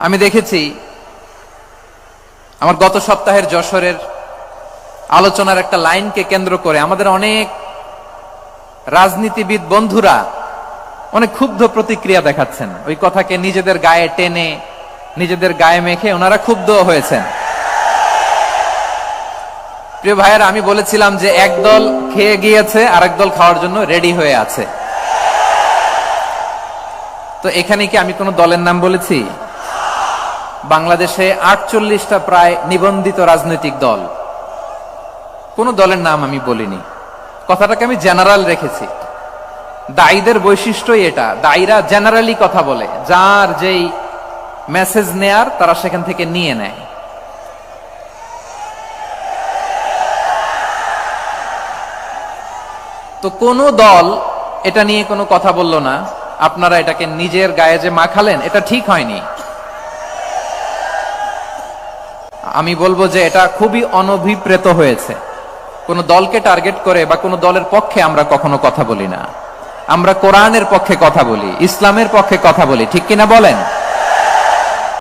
আমি দেখেছি আমার গত সপ্তাহের যশোরের আলোচনার একটা লাইনকে কেন্দ্র করে আমাদের অনেক রাজনীতিবিদ বন্ধুরা অনেক ক্ষুব্ধ প্রতিক্রিয়া দেখাচ্ছেন। ওই কথাকে নিজেদের গায়ে টেনে নিজেদের গায়ে মেখে ওনারা ক্ষুব্ধ হয়েছেন। প্রিয় ভাইয়েরা, আমি বলেছিলাম যে একদল খেয়ে গিয়েছে আর একদল খাওয়ার জন্য রেডি হয়ে আছে। তো এখানে কি আমি কোনো দলের নাম বলেছি? বাংলাদেশে 48টা প্রায় নিবন্ধিত রাজনৈতিক দল, কোন দলের নাম আমি বলিনি। কথাটাকে আমি জেনারেল রেখেছি। দায়ীদের বৈশিষ্ট্যই এটা, দায়ীরা জেনারেলি কথা বলে, যার যেই মেসেজ নেয়ার তারা সেখান থেকে নিয়ে নেয়। তো কোন দল এটা নিয়ে কোনো কথা বলল না, আপনারা এটাকে নিজের গায়ে যে মাখালেন এটা ঠিক হয়নি। আমি বলবো যে এটা খুবই অনভিপ্রেত হয়েছে। কোন দলকে টার্গেট করে বা কোন দলের পক্ষে আমরা কখনো কথা বলি না। আমরা কোরআনের পক্ষে কথা বলি, ইসলামের পক্ষে কথা বলি, ঠিক কিনা বলেন?